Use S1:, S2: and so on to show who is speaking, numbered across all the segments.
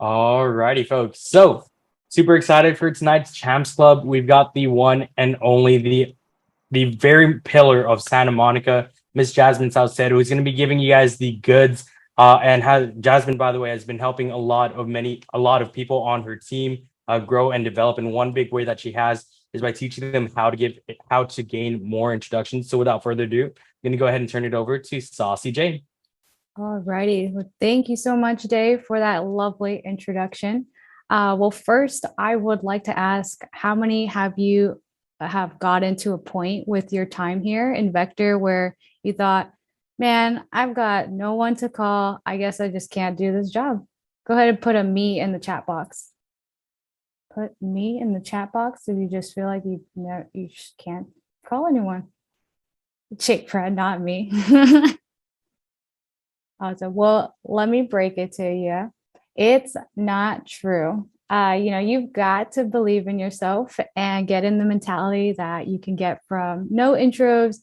S1: Alrighty, folks. So super excited for tonight's Champs Club. We've got the one and only the very pillar of Santa Monica, Miss Jasmine Saucedo, who's going to be giving you guys the goods. And has Jasmine, by the way, has been helping a lot of people on her team grow and develop. And one big way that she has is by teaching them how to gain more introductions. So without further ado, I'm going to go ahead and turn it over to Saucy Jane.
S2: All righty. Well, thank you so much, Dave, for that lovely introduction. Well, first, I would like to ask, how many have you have gotten to a point with your time here in Vector where you thought, man, I've got no one to call. I guess I just can't do this job. Go ahead and put a me in the chat box. Put me in the chat box if you just feel like you just can't call anyone. Chick Fred, not me. Awesome. Well, let me break it to you. It's not true. You've got to believe in yourself and get in the mentality that you can get from no intros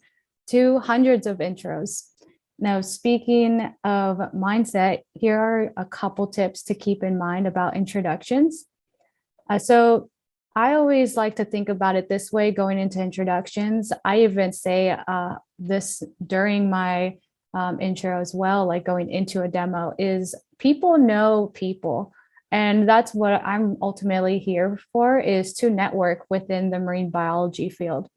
S2: to hundreds of intros. Now, speaking of mindset, here are a couple tips to keep in mind about introductions. So I always like to think about it this way going into introductions. I even say this during my intro as well, like going into a demo, is people know people. And that's what I'm ultimately here for, is to network within the marine biology field.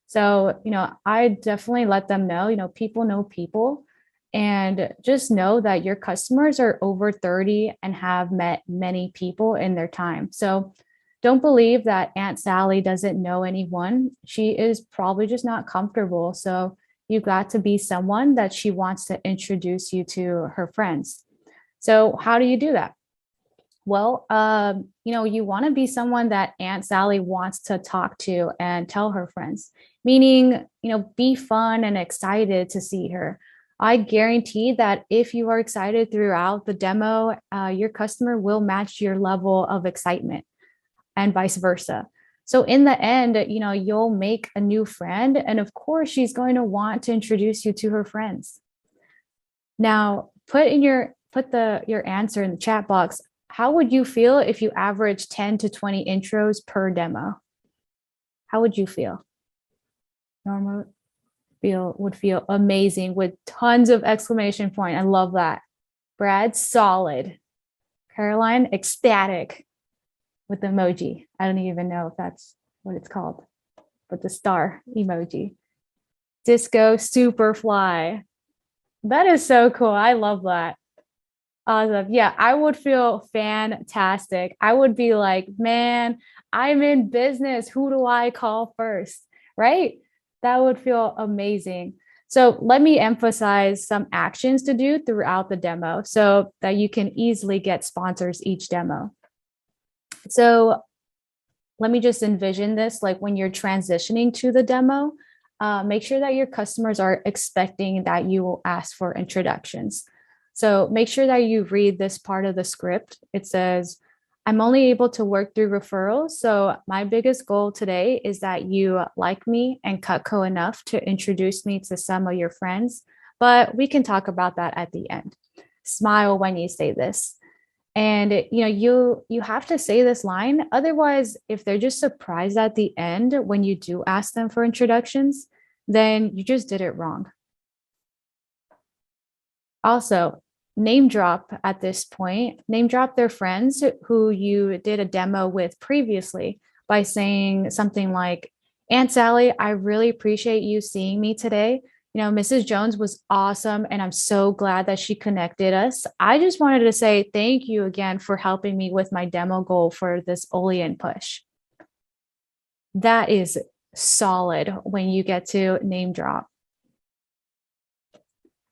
S2: So, I definitely let them know, people know people. And just know that your customers are over 30 and have met many people in their time. So don't believe that Aunt Sally doesn't know anyone. She is probably just not comfortable. So you've got to be someone that she wants to introduce you to her friends. So how do you do that? Well, you want to be someone that Aunt Sally wants to talk to and tell her friends, meaning, be fun and excited to see her. I guarantee that if you are excited throughout the demo, your customer will match your level of excitement and vice versa. So in the end, you'll make a new friend. And of course, she's going to want to introduce you to her friends. Now, put your answer in the chat box. How would you feel if you average 10 to 20 intros per demo? How would you feel? Norma would feel amazing with tons of exclamation point. I love that. Brad, solid. Caroline, ecstatic with the emoji. I don't even know if that's what it's called, but the star emoji. Disco Superfly. That is so cool. I love that. Awesome. Yeah, I would feel fantastic. I would be like, man, I'm in business. Who do I call first? Right? That would feel amazing. So let me emphasize some actions to do throughout the demo so that you can easily get sponsors each demo. So let me just envision this, like when you're transitioning to the demo, make sure that your customers are expecting that you will ask for introductions. So make sure that you read this part of the script. It says, I'm only able to work through referrals. So my biggest goal today is that you like me and Cutco enough to introduce me to some of your friends, but we can talk about that at the end. Smile when you say this. And you have to say this line. Otherwise, if they're just surprised at the end when you do ask them for introductions, then you just did it wrong. Also, name drop at this point, name drop their friends who you did a demo with previously by saying something like, Aunt Sally, I really appreciate you seeing me today. Mrs. Jones was awesome, and I'm so glad that she connected us. I just wanted to say thank you again for helping me with my demo goal for this Olean push. That is solid when you get to name drop.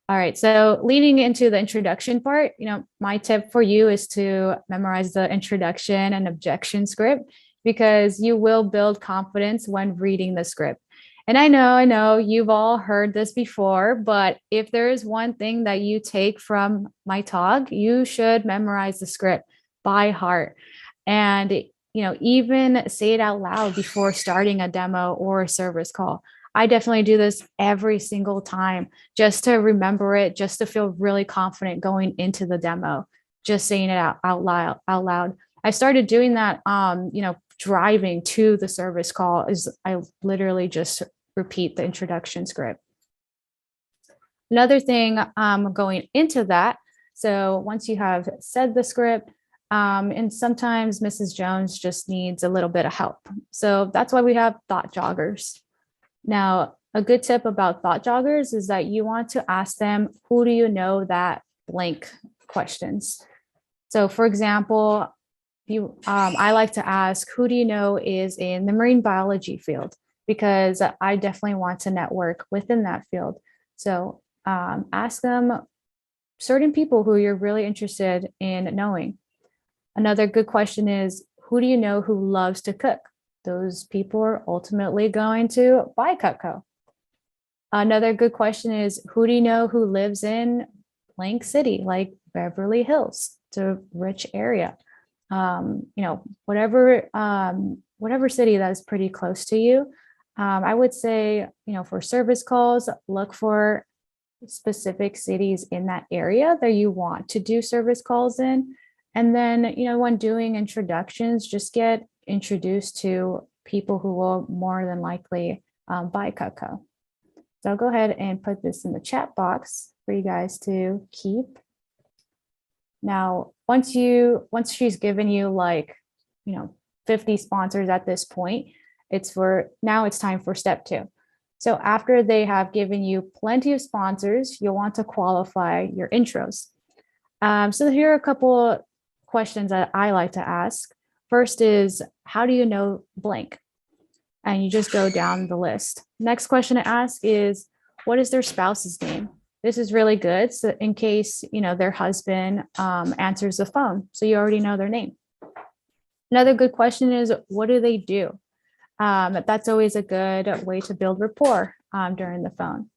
S2: All right, so leading into the introduction part, my tip for you is to memorize the introduction and objection script because you will build confidence when reading the script. And I know you've all heard this before, but if there is one thing that you take from my talk, you should memorize the script by heart. And, even say it out loud before starting a demo or a service call. I definitely do this every single time just to remember it, just to feel really confident going into the demo. just saying it out loud. I started doing that, driving to the service call is I literally just repeat the introduction script. Another thing going into that, so once you have said the script, and sometimes Mrs. Jones just needs a little bit of help. So that's why we have thought joggers. Now, a good tip about thought joggers is that you want to ask them, who do you know that blank questions. So for example, I like to ask, who do you know is in the marine biology field? Because I definitely want to network within that field. So ask them certain people who you're really interested in knowing. Another good question is, who do you know who loves to cook? Those people are ultimately going to buy Cutco. Another good question is, who do you know who lives in blank city, like Beverly Hills? It's a rich area. Whatever city that is pretty close to you. I would say, for service calls, look for specific cities in that area that you want to do service calls in. And then, when doing introductions, just get introduced to people who will more than likely buy Cutco. So I'll go ahead and put this in the chat box for you guys to keep. Now, once she's given you 50 sponsors at this point, it's time for step 2. So after they have given you plenty of sponsors, you'll want to qualify your intros. So here are a couple questions that I like to ask. First is, how do you know blank? And you just go down the list. Next question to ask is, what is their spouse's name? This is really good. So in case, their husband answers the phone, so you already know their name. Another good question is, what do they do? That's always a good way to build rapport during the phone.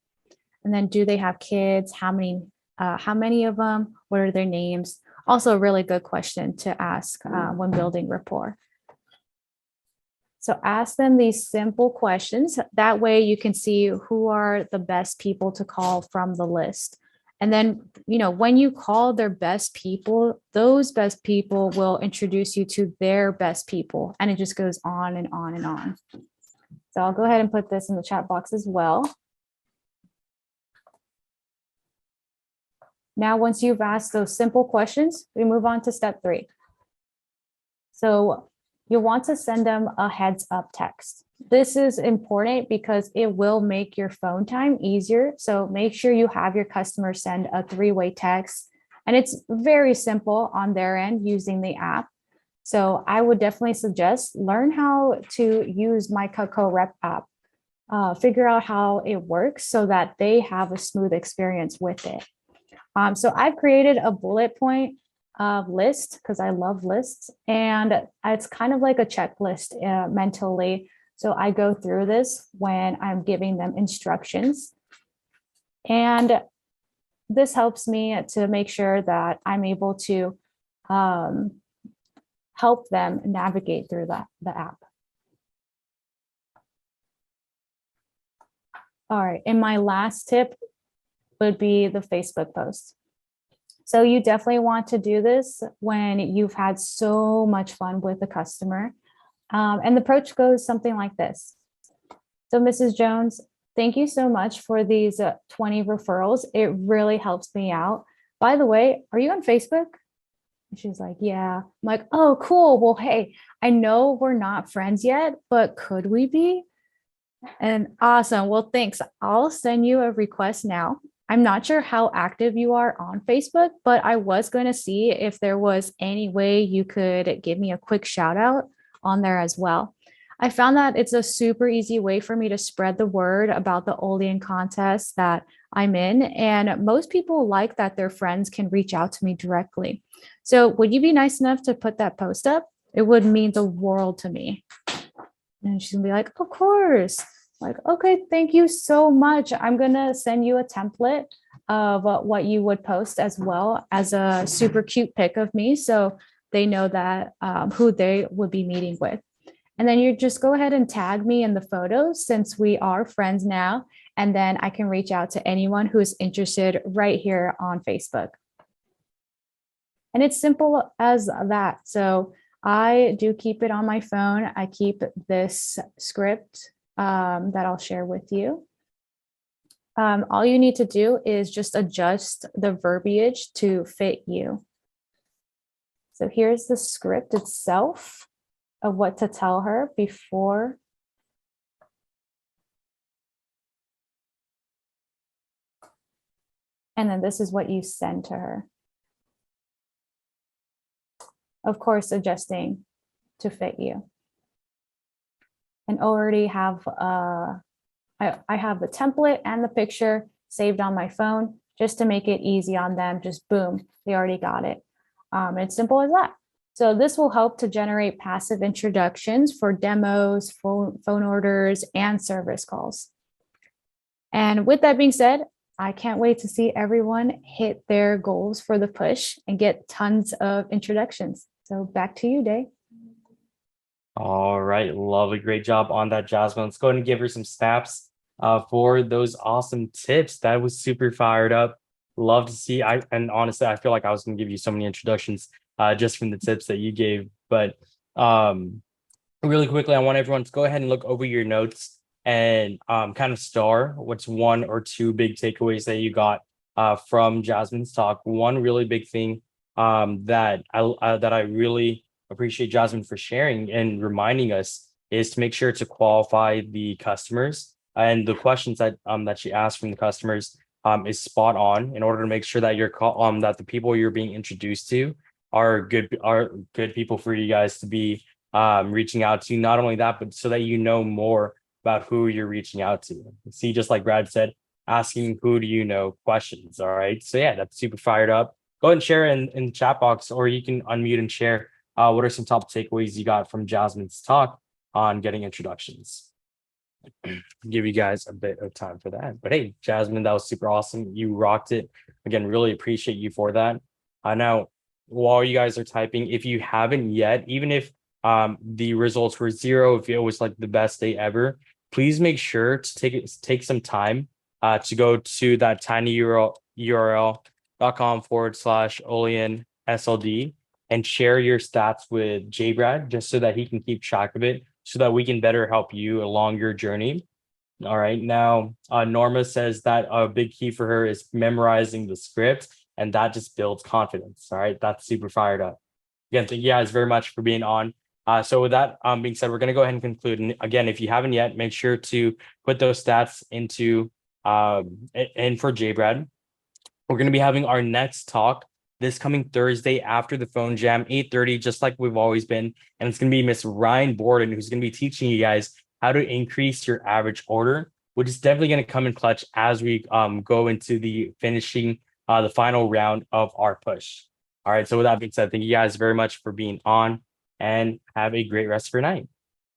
S2: And then, do they have kids? How many of them? What are their names? Also a really good question to ask when building rapport. So ask them these simple questions. That way you can see who are the best people to call from the list. And then, when you call their best people, those best people will introduce you to their best people. And it just goes on and on and on. So I'll go ahead and put this in the chat box as well. Now, once you've asked those simple questions, we move on to step 3. So you'll want to send them a heads up text. This is important because it will make your phone time easier. So make sure you have your customer send a 3-way text. And it's very simple on their end using the app. So I would definitely suggest learn how to use my Cutco Rep app. Figure out how it works so that they have a smooth experience with it. So I've created a bullet point list because I love lists, and it's kind of like a checklist mentally. So I go through this when I'm giving them instructions, and this helps me to make sure that I'm able to help them navigate through the app. All right, and my last tip would be the Facebook post. So you definitely want to do this when you've had so much fun with the customer. And the approach goes something like this. So Mrs. Jones, thank you so much for these 20 referrals. It really helps me out. By the way, are you on Facebook? And she's like, yeah. I'm like, oh, cool. Well, hey, I know we're not friends yet, but could we be? And awesome. Well, thanks. I'll send you a request now. I'm not sure how active you are on Facebook, but I was going to see if there was any way you could give me a quick shout out on there as well. I found that it's a super easy way for me to spread the word about the Olean contest that I'm in. And most people like that their friends can reach out to me directly. So would you be nice enough to put that post up? It would mean the world to me. And she's gonna be like, of course. Like, okay, thank you so much. I'm gonna send you a template of what you would post, as well as a super cute pic of me, so they know that who they would be meeting with. And then you just go ahead and tag me in the photos, since we are friends now, and then I can reach out to anyone who is interested right here on Facebook. And it's simple as that. So I do keep it on my phone. I keep this script that I'll share with you. All you need to do is just adjust the verbiage to fit you. So here's the script itself of what to tell her before. And then this is what you send to her. Of course, adjusting to fit you. And already have I have the template and the picture saved on my phone just to make it easy on them. Just boom, they already got it. It's simple as that. So this will help to generate passive introductions for demos, phone orders, and service calls. And with that being said, I can't wait to see everyone hit their goals for the push and get tons of introductions. So back to you, Day.
S1: All right, lovely, great job on that, Jasmine. Let's go ahead and give her some snaps for those awesome tips. That was super fired up. Love to see. And honestly, I feel like I was going to give you so many introductions just from the tips that you gave. But really quickly, I want everyone to go ahead and look over your notes and kind of star what's one or two big takeaways that you got from Jasmine's talk. One really big thing that I really appreciate Jasmine for sharing and reminding us is to make sure to qualify the customers, and the questions that she asked from the customers is spot on in order to make sure that that the people you're being introduced to are good people for you guys to be reaching out to. Not only that, but so that you know more about who you're reaching out to. See, just like Brad said, asking who do you know questions. All right. So yeah, that's super fired up. Go ahead and share in the chat box, or you can unmute and share what are some top takeaways you got from Jasmine's talk on getting introductions. Give you guys a bit of time for that. But hey, Jasmine, that was super awesome. You rocked it. Again, really appreciate you for that. Now, while you guys are typing, if you haven't yet, even if the results were 0, if it was like the best day ever, please make sure to take some time to go to that tiny url.com/Olean SLD and share your stats with JBrad just so that he can keep track of it, so that we can better help you along your journey. All right. Now, Norma says that a big key for her is memorizing the script, and that just builds confidence. All right. That's super fired up. Again, thank you guys very much for being on. So with that being said, we're going to go ahead and conclude. And again, if you haven't yet, make sure to put those stats into in for JBrad. We're going to be having our next talk this coming Thursday after the phone jam, 8:30, just like we've always been. And it's going to be Miss Ryan Borden, who's going to be teaching you guys how to increase your average order, which is definitely going to come in clutch as we go into the final round of our push. All right. So with that being said, thank you guys very much for being on, and have a great rest of your night.